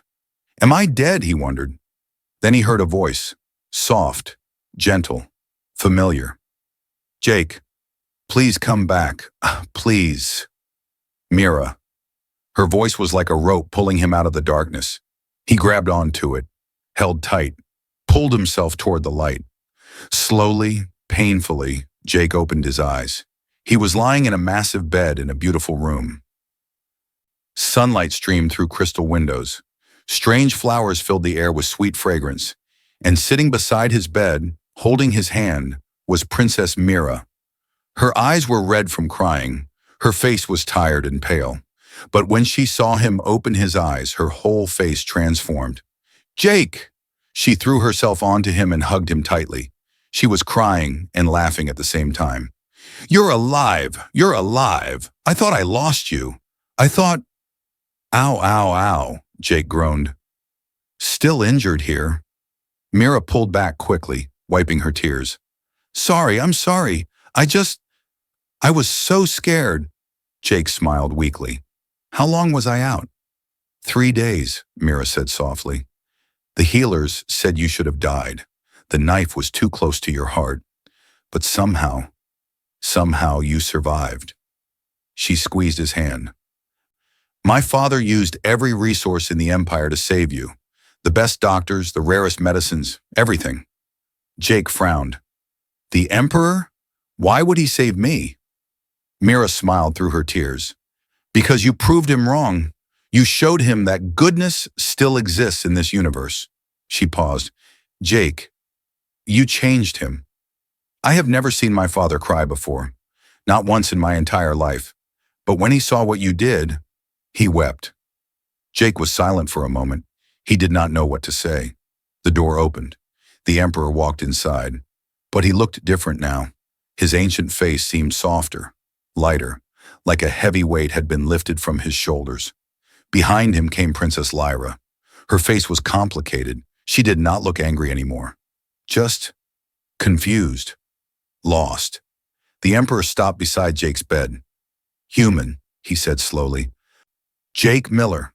Am I dead? He wondered. Then he heard a voice, soft, gentle, familiar. Jake, please come back. Please. Mira. Her voice was like a rope pulling him out of the darkness. He grabbed onto it, held tight, pulled himself toward the light. Slowly, painfully, Jake opened his eyes. He was lying in a massive bed in a beautiful room. Sunlight streamed through crystal windows. Strange flowers filled the air with sweet fragrance. And sitting beside his bed, holding his hand, was Princess Mira. Her eyes were red from crying. Her face was tired and pale. But when she saw him open his eyes, her whole face transformed. Jake! She threw herself onto him and hugged him tightly. She was crying and laughing at the same time. You're alive! You're alive! I thought I lost you. I thought... Ow, ow, ow, Jake groaned. Still injured here. Mira pulled back quickly, wiping her tears. Sorry, I'm sorry. I was so scared. Jake smiled weakly. How long was I out? 3 days, Mira said softly. The healers said you should have died. The knife was too close to your heart. But somehow you survived. She squeezed his hand. My father used every resource in the Empire to save you. The best doctors, the rarest medicines, everything. Jake frowned. The Emperor? Why would he save me? Mira smiled through her tears. Because you proved him wrong. You showed him that goodness still exists in this universe. She paused. Jake, you changed him. I have never seen my father cry before. Not once in my entire life. But when he saw what you did, he wept. Jake was silent for a moment. He did not know what to say. The door opened. The Emperor walked inside. But he looked different now. His ancient face seemed softer, lighter, like a heavy weight had been lifted from his shoulders. Behind him came Princess Lyra. Her face was complicated. She did not look angry anymore. Just confused, lost. The Emperor stopped beside Jake's bed. "Human," he said slowly. "Jake Miller,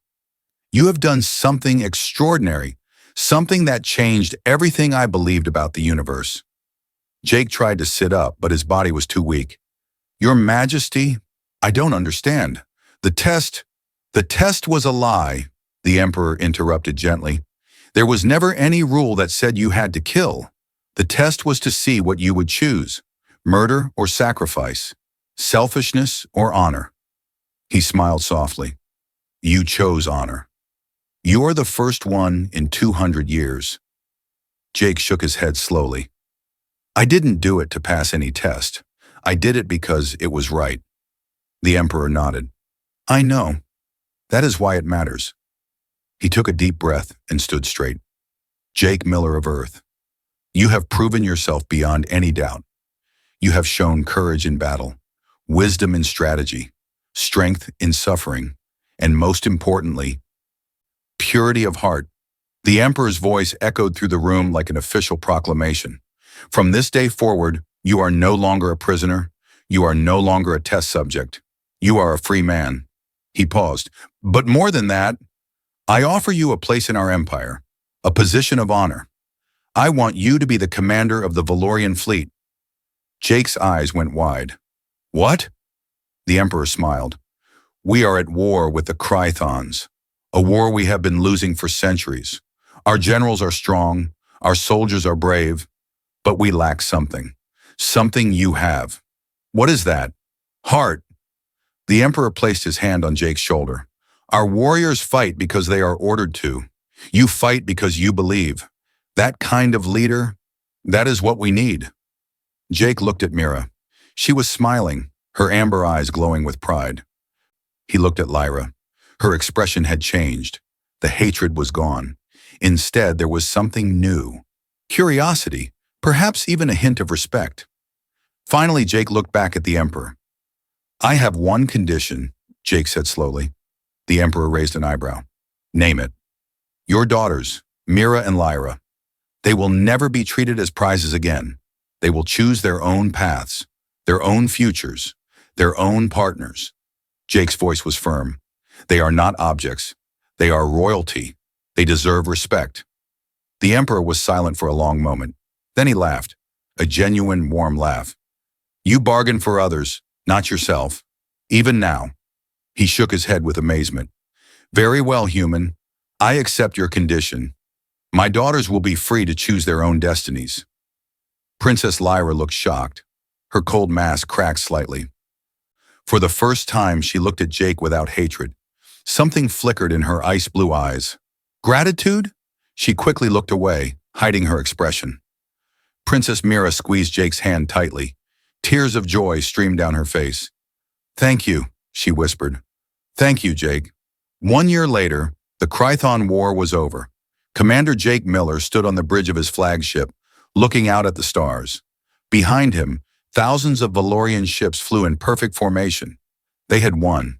you have done something extraordinary, something that changed everything I believed about the universe." Jake tried to sit up, but his body was too weak. "Your Majesty, I don't understand. The test was a lie," the Emperor interrupted gently. "There was never any rule that said you had to kill. The test was to see what you would choose, murder or sacrifice, selfishness or honor." He smiled softly. "You chose honor. You're the first one in 200 years. Jake shook his head slowly. "I didn't do it to pass any test. I did it because it was right." The Emperor nodded. "I know. That is why it matters." He took a deep breath and stood straight. "Jake Miller of Earth, you have proven yourself beyond any doubt. You have shown courage in battle, wisdom in strategy, strength in suffering, and most importantly, purity of heart." The Emperor's voice echoed through the room like an official proclamation. "From this day forward, you are no longer a prisoner. You are no longer a test subject. You are a free man." He paused. "But more than that, I offer you a place in our empire, a position of honor. I want you to be the commander of the Velorian fleet." Jake's eyes went wide. "What?" The Emperor smiled. "We are at war with the Chrythons, a war we have been losing for centuries. Our generals are strong, our soldiers are brave, but we lack something. Something you have. What is that? Heart." The Emperor placed his hand on Jake's shoulder. "Our warriors fight because they are ordered to. You fight because you believe. That kind of leader, that is what we need." Jake looked at Mira. She was smiling, her amber eyes glowing with pride. He looked at Lyra. Her expression had changed. The hatred was gone. Instead, there was something new. Curiosity, perhaps even a hint of respect. Finally, Jake looked back at the Emperor. "I have one condition," Jake said slowly. The Emperor raised an eyebrow. "Name it." "Your daughters, Mira and Lyra. They will never be treated as prizes again. They will choose their own paths, their own futures, their own partners." Jake's voice was firm. "They are not objects. They are royalty. They deserve respect." The Emperor was silent for a long moment. Then he laughed, a genuine, warm laugh. "You bargain for others, not yourself. Even now." He shook his head with amazement. "Very well, human. I accept your condition. My daughters will be free to choose their own destinies." Princess Lyra looked shocked. Her cold mask cracked slightly. For the first time, she looked at Jake without hatred. Something flickered in her ice-blue eyes. Gratitude? She quickly looked away, hiding her expression. Princess Mira squeezed Jake's hand tightly. Tears of joy streamed down her face. "Thank you," she whispered. "Thank you, Jake." 1 year later, the Chrython War was over. Commander Jake Miller stood on the bridge of his flagship, looking out at the stars. Behind him, thousands of Velorian ships flew in perfect formation. They had won.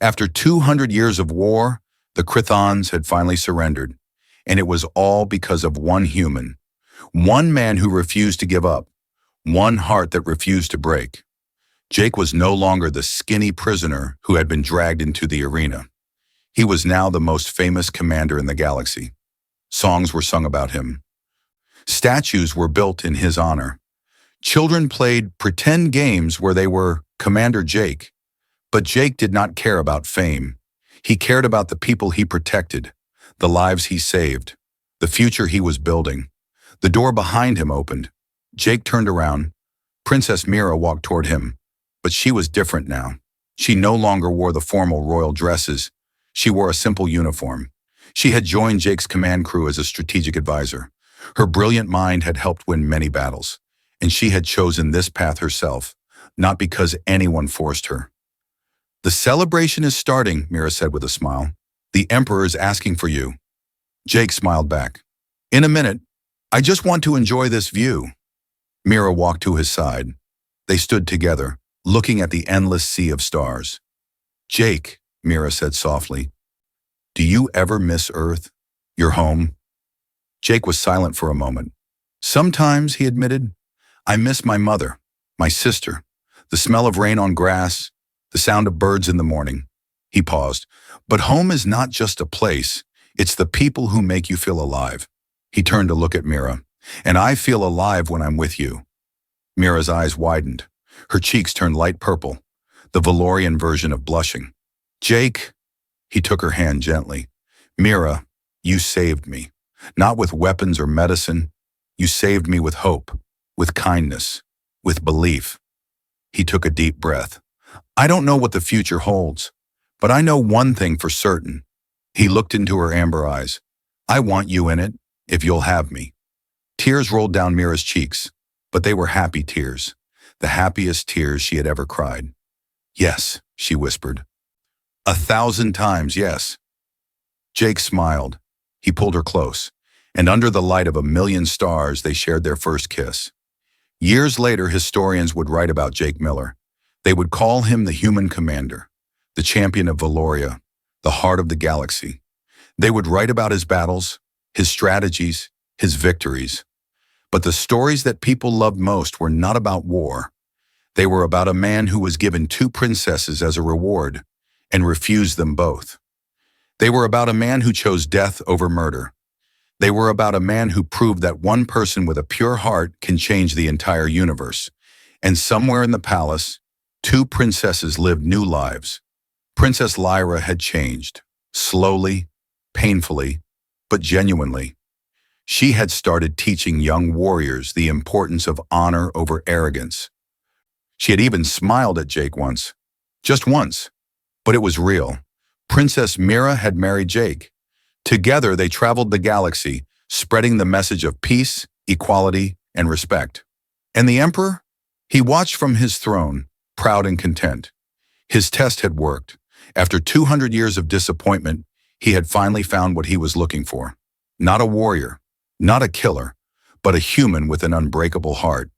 After 200 years of war, the Chrythons had finally surrendered, and it was all because of one human, one man who refused to give up, one heart that refused to break. Jake was no longer the skinny prisoner who had been dragged into the arena. He was now the most famous commander in the galaxy. Songs were sung about him. Statues were built in his honor. Children played pretend games where they were Commander Jake. But Jake did not care about fame. He cared about the people he protected, the lives he saved, the future he was building. The door behind him opened. Jake turned around. Princess Mira walked toward him, but she was different now. She no longer wore the formal royal dresses. She wore a simple uniform. She had joined Jake's command crew as a strategic advisor. Her brilliant mind had helped win many battles, and she had chosen this path herself, not because anyone forced her. "The celebration is starting," Mira said with a smile. "The Emperor is asking for you." Jake smiled back. "In a minute. I just want to enjoy this view." Mira walked to his side. They stood together, looking at the endless sea of stars. "Jake," Mira said softly, "do you ever miss Earth, your home?" Jake was silent for a moment. "Sometimes," he admitted, "I miss my mother, my sister, The smell of rain on grass, the sound of birds in the morning. He paused. But home is not just a place. It's the people who make you feel alive. He turned to look at Mira. And I feel alive when I'm with you. Mira's eyes widened. Her cheeks turned light purple, the Velorian version of blushing. Jake, he took her hand gently. Mira, you saved me. Not with weapons or medicine. You saved me with hope, with kindness, with belief. He took a deep breath. I don't know what the future holds, but I know one thing for certain. He looked into her amber eyes. I want you in it, if you'll have me. Tears rolled down Mira's cheeks, but they were happy tears, the happiest tears she had ever cried. Yes, she whispered. 1,000 times, yes. Jake smiled. He pulled her close, and under the light of 1,000,000 stars, they shared their first kiss. Years later, historians would write about Jake Miller. They would call him the human commander, the champion of Veloria, the heart of the galaxy. They would write about his battles, his strategies, his victories. But the stories that people loved most were not about war. They were about a man who was given 2 princesses as a reward and refused them both. They were about a man who chose death over murder. They were about a man who proved that one person with a pure heart can change the entire universe. And somewhere in the palace, 2 princesses lived new lives. Princess Lyra had changed, slowly, painfully, but genuinely. She had started teaching young warriors the importance of honor over arrogance. She had even smiled at Jake once. Just once. But it was real. Princess Mira had married Jake. Together they traveled the galaxy, spreading the message of peace, equality, and respect. And the Emperor? He watched from his throne, proud and content. His test had worked. After 200 years of disappointment, he had finally found what he was looking for. Not a warrior, not a killer, but a human with an unbreakable heart.